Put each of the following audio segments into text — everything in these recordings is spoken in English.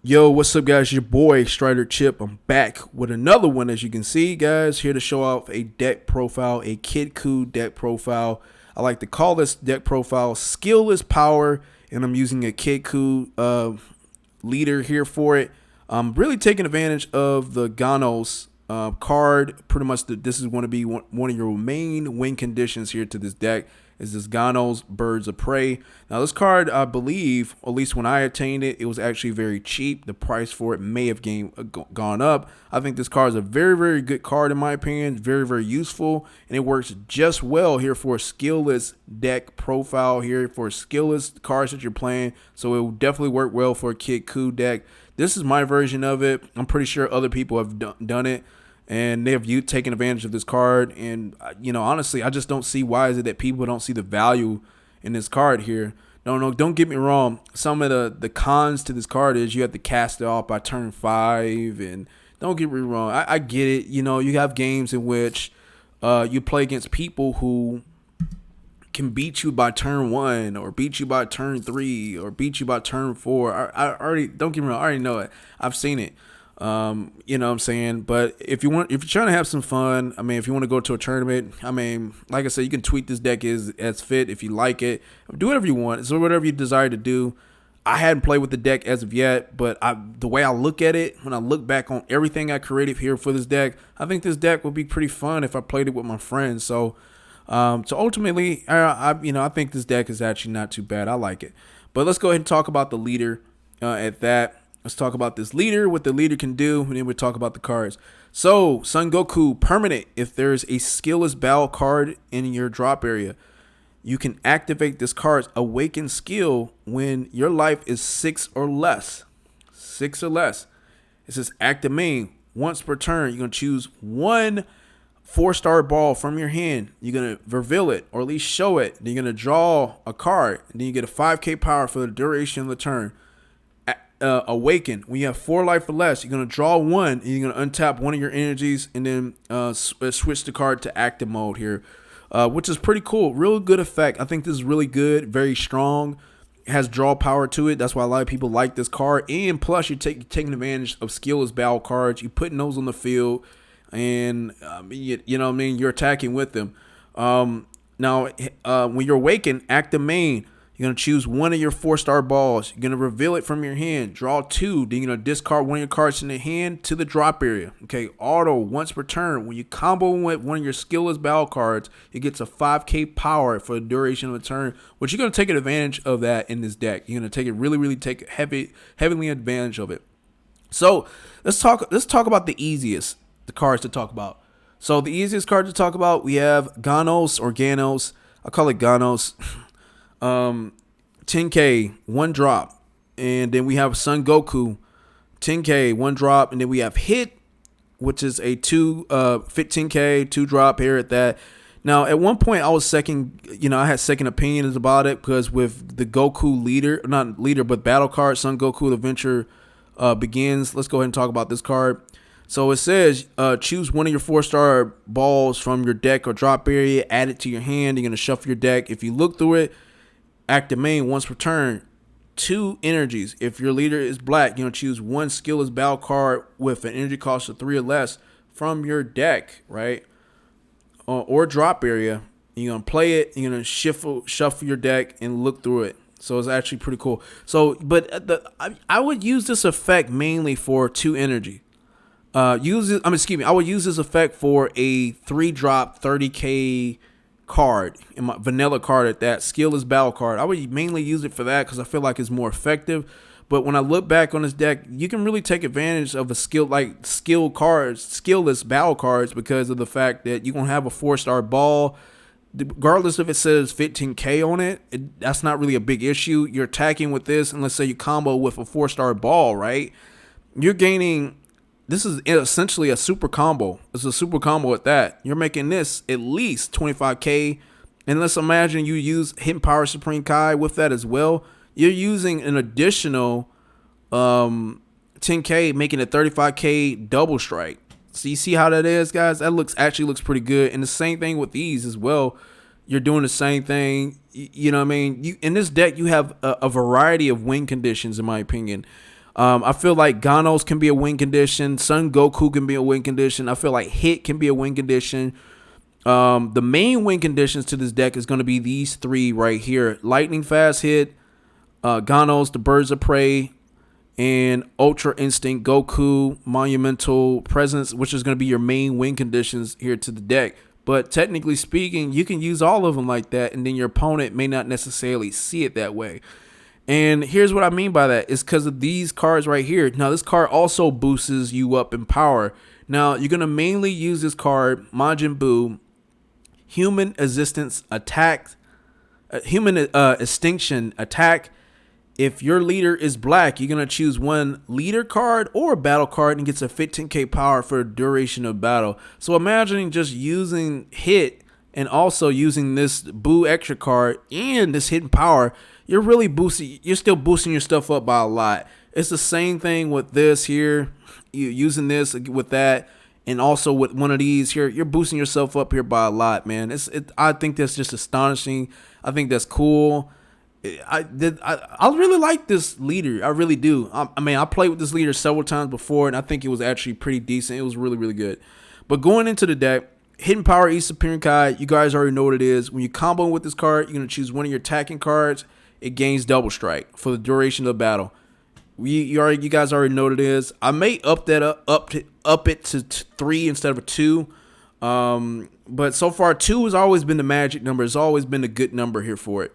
Yo, what's up, guys? Your boy Strider Chip. I'm back with another one, as you can see, guys. Here to show off a deck profile, a Kid Coup deck profile. I like to call this deck profile Skill is Power, and I'm using a Kid Coup leader here for it. I'm really taking advantage of the Ganos card. Pretty much, this is going to be one of your main win conditions here to this deck. Is this Ganos Birds of Prey. Now this card, I believe, at least when I obtained it, it was actually very cheap. The price for it may have gone up. I think this card is a very, very good card in my opinion. Very, very useful. And it works just well here for a skillless deck profile here for skillless cards that you're playing. So it will definitely work well for a Kid Coup deck. This is my version of it. I'm pretty sure other people have done it. And they have taken advantage of this card. And, honestly, I just don't see why is it that people don't see the value in this card here. No, don't get me wrong. Some of the cons to this card is you have to cast it off by turn 5. And don't get me wrong. I get it. You have games in which you play against people who can beat you by turn 1 or beat you by turn 3 or beat you by turn 4. I already, don't get me wrong. I already know it. I've seen it. You know what I'm saying? But if you're trying to have some fun, if you want to go to a tournament, like I said, you can tweak this deck as fit if you like it. Do whatever you want. So whatever you desire to do. I hadn't played with the deck as of yet, but the way I look at it, when I look back on everything I created here for this deck, I think this deck would be pretty fun if I played it with my friends. So ultimately, I think this deck is actually not too bad. I like it. But let's go ahead and talk about the leader at that. Let's talk about this leader, what the leader can do, and then we'll talk about the cards. So, Son Goku, permanent. If there's a skillless battle card in your drop area, you can activate this card's awakened skill when your life is 6 or less. 6 or less. It says active main. Once per turn, you're going to choose one 4-star ball from your hand. You're going to reveal it, or at least show it. Then you're going to draw a card, and then you get a 5k power for the duration of the turn. Awaken. When you have 4 life or less, you're going to draw 1 and you're going to untap one of your energies and then switch the card to active mode here, which is pretty cool. Real good effect. I think this is really good, very strong. It has draw power to it. That's why a lot of people like this card. And plus, you're taking advantage of skillless battle cards. You're putting those on the field and you're attacking with them. Now, when you're awakened, active main. You're going to choose one of your 4-star balls. You're going to reveal it from your hand. Draw 2. Then you're going to discard one of your cards in the hand to the drop area. Okay, auto, once per turn. When you combo with one of your skillless battle cards, it gets a 5k power for the duration of a turn, which you're going to take advantage of that in this deck. You're going to take it really take heavily advantage of it. So let's talk about the cards to talk about. So the easiest card to talk about, we have Ganos or Ganos. I call it Ganos. 10k, 1 drop. And then we have Son Goku, 10k, 1 drop. And then we have Hit, which is a 15k, 2 drop here at that. Now, at one point, I had second opinions about it because with the Goku leader, not leader, but battle card, Son Goku, the adventure begins. Let's go ahead and talk about this card. So it says, choose one of your 4-star balls from your deck or drop area, add it to your hand. You're going to shuffle your deck. If you look through it, active main once per turn, 2 energies. If your leader is black, you're going to choose one skillless battle card with an energy cost of 3 or less from your deck, right? Or drop area. You're going to play it. You're going to shuffle your deck and look through it. So it's actually pretty cool. So, but I would use this effect mainly for 2 energy. I would use this effect for a 3-drop 30k card, in my vanilla card at that, skillless battle card. I would mainly use it for that because I feel like it's more effective. But when I look back on this deck, you can really take advantage of skillless battle cards because of the fact that you're going to have a 4-star ball. Regardless if it says 15k on it, that's not really a big issue. You're attacking with this, and let's say you combo with a 4-star ball, right? You're gaining. This is essentially a super combo. It's a super combo at that. You're making this at least 25k. And let's imagine you use Hidden Power Supreme Kai with that as well. You're using an additional 10k, making it 35k double strike. So you see how that is, guys? That actually looks pretty good. And the same thing with these as well. You're doing the same thing. You know what I mean? In this deck, you have a variety of win conditions, in my opinion. I feel like Ganos can be a win condition. Son Goku can be a win condition. I feel like Hit can be a win condition. The main win conditions to this deck is going to be these three right here. Lightning Fast Hit, Ganos, the Birds of Prey, and Ultra Instinct Goku, Monumental Presence, which is going to be your main win conditions here to the deck. But technically speaking, you can use all of them like that, and then your opponent may not necessarily see it that way. And here's what I mean by that. It's because of these cards right here. Now, this card also boosts you up in power. Now, you're going to mainly use this card, Majin Buu, Human Existence Attack, Human Extinction Attack. If your leader is black, you're going to choose one leader card or a battle card and gets a 15k power for the duration of battle. So imagining just using Hit and also using this Boo extra card and this hidden power, you're still boosting your stuff up by a lot. It's the same thing with this here. You using this with that, and also with one of these here, you're boosting yourself up here by a lot, man. I think that's just astonishing. I think that's cool. I really like this leader. I really do. I mean, I played with this leader several times before, and I think it was actually pretty decent. It was really, really good. But going into the deck, Hidden Power East Appearing Kai, you guys already know what it is. When you combo with this card, you're going to choose one of your attacking cards. It gains Double Strike for the duration of the battle. You guys already know what it is. I may up it to 3 instead of 2. But so far, 2 has always been the magic number. It's always been a good number here for it.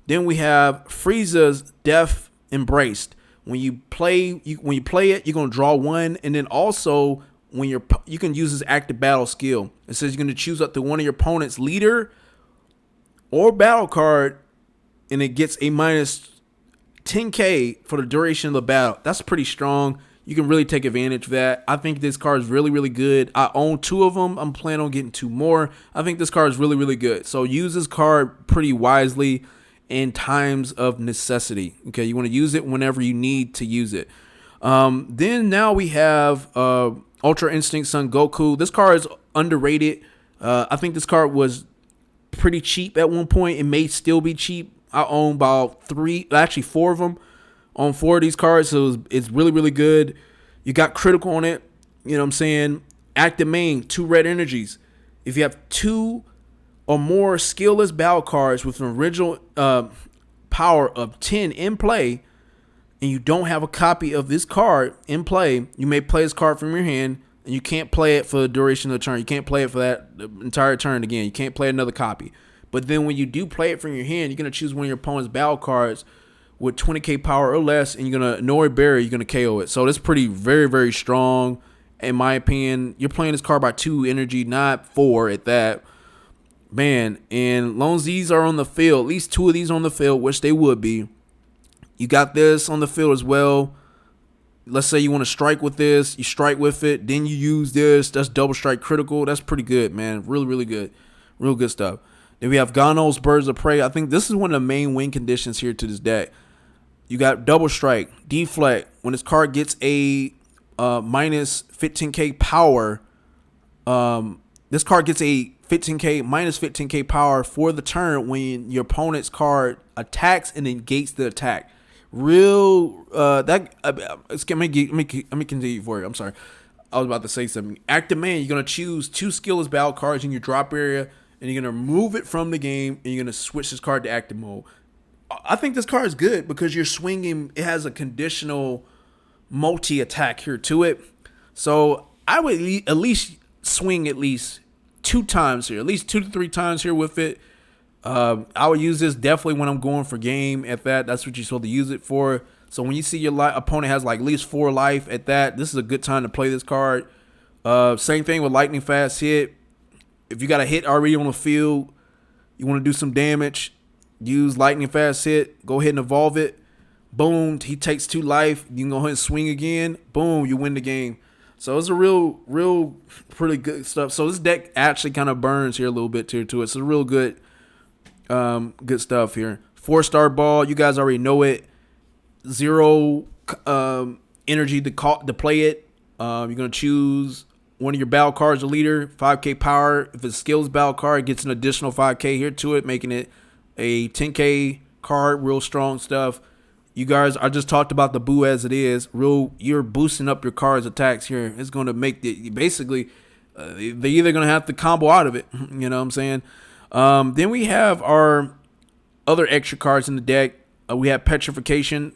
Then we have Frieza's Death Embraced. When you play it, you're gonna draw 1, and then also when you can use this active battle skill. It says you're gonna choose up to one of your opponent's leader or battle card, and it gets a minus 10k for the duration of the battle. That's pretty strong. You can really take advantage of that. I think this card is really, really good. I own 2 of them. I'm planning on getting 2 more. I think this card is really, really good. So use this card pretty wisely in times of necessity. Okay, you want to use it whenever you need to use it. Then now we have Ultra Instinct Son Goku. This card is underrated. I think this card was pretty cheap at one point. It may still be cheap. I own about 4 of them. On 4 of these cards, so it's really, really good. You got critical on it. You know what I'm saying? Active main, 2 red energies. If you have 2 or more skillless battle cards with an original power of 10 in play, and you don't have a copy of this card in play, you may play this card from your hand, and you can't play it for the duration of the turn. You can't play it for that entire turn again. You can't play another copy. But then when you do play it from your hand, you're going to choose one of your opponent's battle cards with 20k power or less, and you're going to Nori Berry, you're going to KO it. So that's pretty very, very strong, in my opinion. You're playing this card by 2 energy, not 4 at that. Man, and long as these are on the field, at least 2 of these on the field, which they would be, you got this on the field as well. Let's say you want to strike with this, you strike with it, then you use this. That's double strike critical. That's pretty good, man. Really, really good. Real good stuff. Then we have Ganos, Birds of Prey. I think this is one of the main win conditions here to this deck. You got double strike, deflect. When this card gets a minus 15k power, this card gets a minus 15k power for the turn when your opponent's card attacks and negates the attack. Let me continue for you. I'm sorry, I was about to say something. Active man, you're gonna choose 2 skillless battle cards in your drop area, and you're gonna remove it from the game, and you're gonna switch this card to active mode. I think this card is good because you're swinging. It has a conditional multi attack here to it, so I would at least swing at least 2 times here, at least 2 to 3 times here with it. I would use this definitely when I'm going for game at that. That's what you're supposed to use it for. So when you see your opponent has like at least 4 life at that, this is a good time to play this card. Same thing with Lightning Fast Hit. If you got a hit already on the field, you want to do some damage, use Lightning Fast Hit. Go ahead and evolve it. Boom, he takes 2 life. You can go ahead and swing again. Boom, you win the game. So it's a real pretty good stuff. So this deck actually kind of burns here a little bit to it. So real good stuff here. 4-star ball, you guys already know it. 0 energy to play it. You're gonna choose one of your battle cards, a leader, 5k power. If it's skills battle card, it gets an additional 5k here to it, making it a 10k card. Real strong stuff. You guys, I just talked about the boo as it is. You're boosting up your card's attacks here. It's going to make the basically they're either going to have to combo out of it. You know what I'm saying? Then we have our other extra cards in the deck. We have Petrification,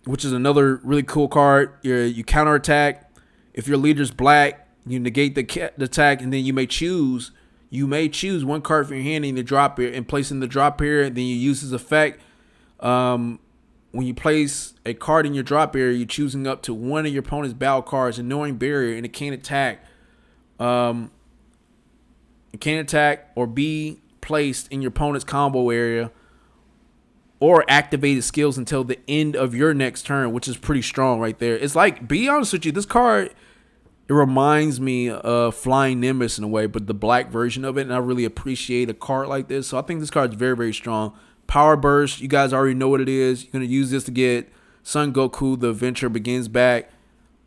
which is another really cool card. You counterattack. If your leader's black, you negate the attack, and then you may choose one card from your hand in the drop area and place in the drop area. Then you use this effect. When you place a card in your drop area, you're choosing up to one of your opponent's battle cards, ignoring barrier, and it can't attack. It can't attack or be placed in your opponent's combo area or activated skills until the end of your next turn, which is pretty strong right there. It's like, be honest with you, this card, it reminds me of Flying Nimbus in a way, but the black version of it, and I really appreciate a card like this. So I think this card is very, very strong. Power Burst, you guys already know what it is. You're going to use this to get Son Goku, the adventure begins back.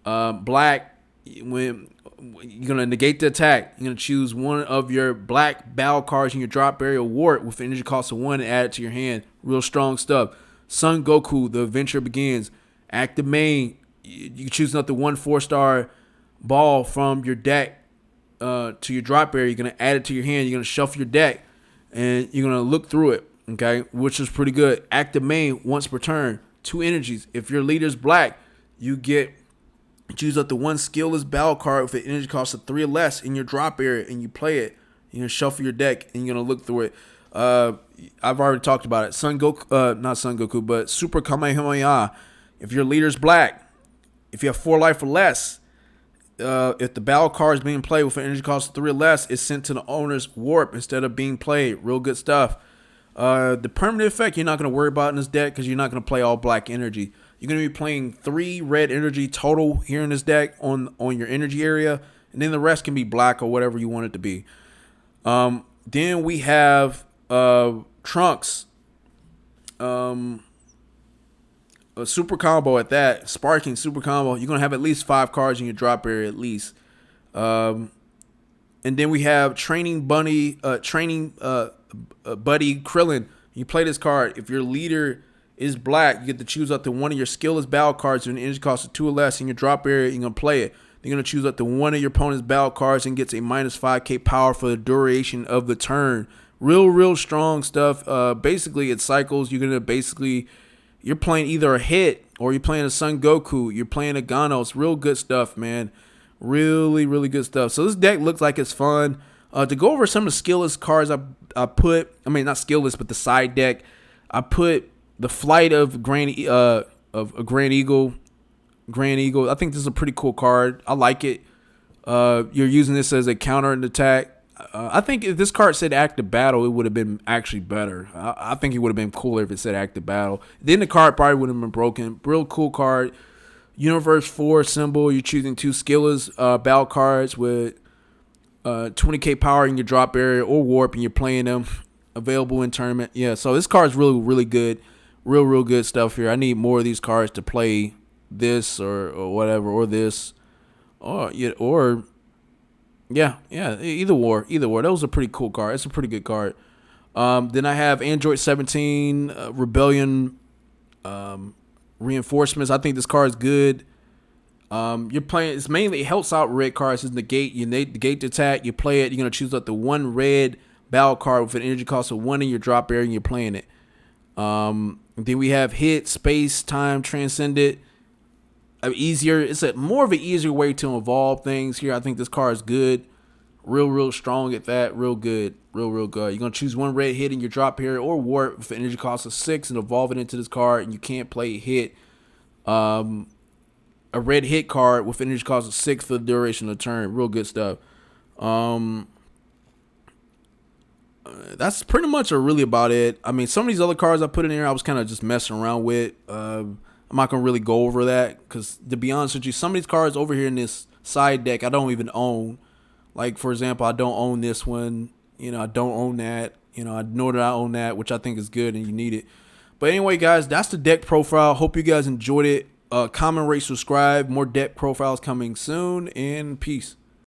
Black, when you're going to negate the attack, you're going to choose one of your black battle cards in your drop area ward with an energy cost of 1 and add it to your hand. Real strong stuff. Son Goku, the adventure begins. Active main, you choose another 1 4-star ball from your deck to your drop area. You're going to add it to your hand. You're going to shuffle your deck, and you're going to look through it, okay, which is pretty good. Active main once per turn. 2 energies. If your leader's black, you choose up to 1 skillless battle card with an energy cost of 3 or less in your drop area, and you play it. You're going to shuffle your deck, and you're going to look through it. I've already talked about it. Not Son Goku, but Super Kamehameha. If your leader's black, if you have 4 life or less, if the battle card is being played with an energy cost of 3 or less, it's sent to the owner's warp instead of being played. Real good stuff. The permanent effect you're not going to worry about in this deck because you're not going to play all black energy. You're going to be playing 3 red energy total here in this deck on your energy area, and then the rest can be black or whatever you want it to be. Then we have Trunks. A super combo at that. Sparking super combo. You're going to have at least 5 cards in your drop area at least. And then we have Training Buddy Krillin. You play this card. If your leader is black, you get to choose up to one of your skillless battle cards with an energy cost of 2 or less in your drop area. You're going to play it. You're going to choose up to one of your opponent's battle cards and gets a minus 5k power for the duration of the turn. Real strong stuff. Basically, it cycles. You're playing either a hit or you're playing a Son Goku. You're playing a Ganos. Real good stuff, man. Really good stuff. So this deck looks like it's fun. To go over some of the skillless cards I put, I mean, not skillless, but the side deck, I put the Flight of Grand Eagle. I think this is a pretty cool card. I like it. You're using this as a counter and attack. I think if this card said active battle, it would have been actually better. I think it would have been cooler if it said active battle. Then the card probably would have been broken. Real cool card. Universe 4 symbol. You're choosing 2 skillless battle cards with 20k power in your drop area or warp, and you're playing them. Available in tournament. Yeah, so this card's really good. Real good stuff here. I need more of these cards to play this or whatever, or this, either war. That was a pretty cool card. It's a pretty good card. Then I have Android 17 Rebellion reinforcements. I think this card is good. You're playing. It's mainly, it helps out red cards. It's negate. You negate the attack. You play it. You're gonna choose up the 1 red battle card with an energy cost of 1 in your drop area, and you're playing it. Then we have Hit, Space, Time, Transcended. It's more of an easier way to evolve things here. I think this card is good. Real strong at that. Real good. Real good. You're going to choose 1 red hit in your drop area or warp with an energy cost of 6 and evolve it into this card, and you can't play Hit. A red hit card with an energy cost of 6 for the duration of the turn. Real good stuff. That's pretty much really about it. I mean, some of these other cards I put in there, I was kind of just messing around with. I'm not going to really go over that because, to be honest with you, some of these cards over here in this side deck I don't even own. Like, for example, I don't own this one. I don't own that. I know that I own that, which I think is good and you need it. But anyway, guys, that's the deck profile. Hope you guys enjoyed it. Comment, rate, subscribe. More deck profiles coming soon, and peace.